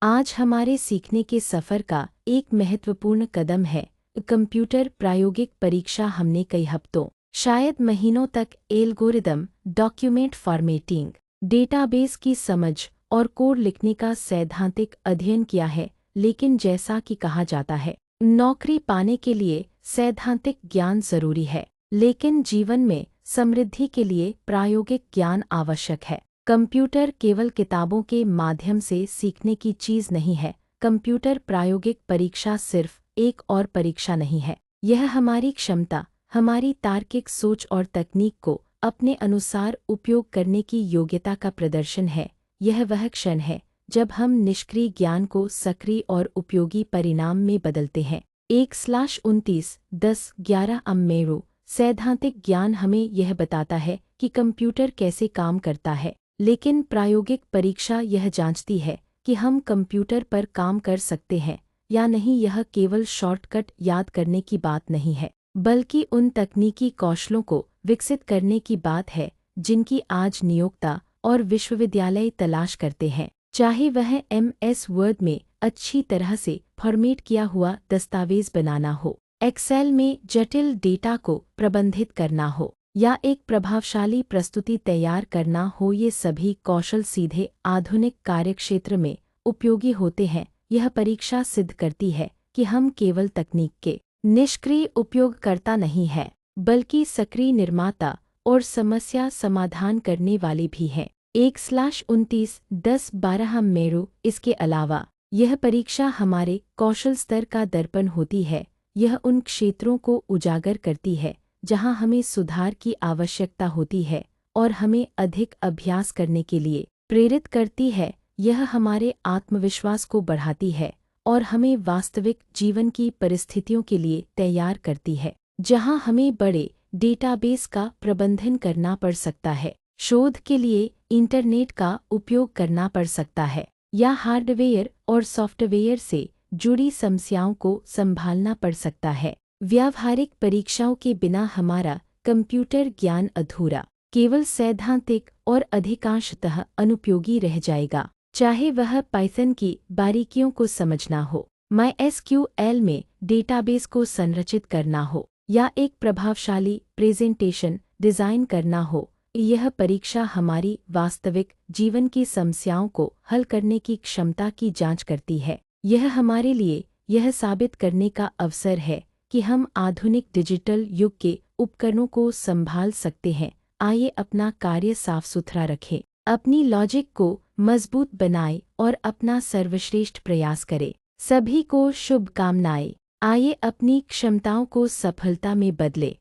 आज हमारे सीखने के सफ़र का एक महत्वपूर्ण कदम है कंप्यूटर प्रायोगिक परीक्षा। हमने कई हफ्तों, शायद महीनों तक एल्गोरिदम, डॉक्यूमेंट फॉर्मेटिंग, डेटाबेस की समझ और कोड लिखने का सैद्धांतिक अध्ययन किया है। लेकिन जैसा कि कहा जाता है, नौकरी पाने के लिए सैद्धांतिक ज्ञान जरूरी है, लेकिन जीवन में समृद्धि के लिए प्रायोगिक ज्ञान आवश्यक है। कंप्यूटर केवल किताबों के माध्यम से सीखने की चीज़ नहीं है। कंप्यूटर प्रायोगिक परीक्षा सिर्फ एक और परीक्षा नहीं है। यह हमारी क्षमता, हमारी तार्किक सोच और तकनीक को अपने अनुसार उपयोग करने की योग्यता का प्रदर्शन है। यह वह क्षण है जब हम निष्क्रिय ज्ञान को सक्रिय और उपयोगी परिणाम में बदलते हैं। 1/29-10-11 अम्मेरो सैद्धांतिक ज्ञान हमें यह बताता है कि कंप्यूटर कैसे काम करता है, लेकिन प्रायोगिक परीक्षा यह जांचती है कि हम कंप्यूटर पर काम कर सकते हैं या नहीं। यह केवल शॉर्टकट याद करने की बात नहीं है, बल्कि उन तकनीकी कौशलों को विकसित करने की बात है जिनकी आज नियोक्ता और विश्वविद्यालय तलाश करते हैं। चाहे वह MS वर्ड में अच्छी तरह से फॉर्मेट किया हुआ दस्तावेज बनाना हो, एक्सेल में जटिल डेटा को प्रबंधित करना हो, या एक प्रभावशाली प्रस्तुति तैयार करना हो, ये सभी कौशल सीधे आधुनिक कार्यक्षेत्र में उपयोगी होते हैं। यह परीक्षा सिद्ध करती है कि हम केवल तकनीक के निष्क्रिय उपयोगकर्ता नहीं हैं, बल्कि सक्रिय निर्माता और समस्या समाधान करने वाले भी हैं। 1/29-10-12 अम्मेरो इसके अलावा यह परीक्षा हमारे कौशल स्तर का दर्पण होती है। यह उन क्षेत्रों को उजागर करती है जहां हमें सुधार की आवश्यकता होती है और हमें अधिक अभ्यास करने के लिए प्रेरित करती है। यह हमारे आत्मविश्वास को बढ़ाती है और हमें वास्तविक जीवन की परिस्थितियों के लिए तैयार करती है, जहां हमें बड़े डेटाबेस का प्रबंधन करना पड़ सकता है, शोध के लिए इंटरनेट का उपयोग करना पड़ सकता है, या हार्डवेयर और सॉफ्टवेयर से जुड़ी समस्याओं को संभालना पड़ सकता है। व्यावहारिक परीक्षाओं के बिना हमारा कंप्यूटर ज्ञान अधूरा, केवल सैद्धांतिक और अधिकांशतः अनुपयोगी रह जाएगा। चाहे वह पाइथन की बारीकियों को समझना हो, MySQL में डेटाबेस को संरचित करना हो, या एक प्रभावशाली प्रेजेंटेशन डिज़ाइन करना हो, यह परीक्षा हमारी वास्तविक जीवन की समस्याओं को हल करने की क्षमता की जांच करती है। यह हमारे लिए यह साबित करने का अवसर है कि हम आधुनिक डिजिटल युग के उपकरणों को संभाल सकते हैं। आइए अपना कार्य साफ सुथरा रखें, अपनी लॉजिक को मजबूत बनाएं और अपना सर्वश्रेष्ठ प्रयास करें। सभी को शुभकामनाएं। आइए अपनी क्षमताओं को सफलता में बदलें।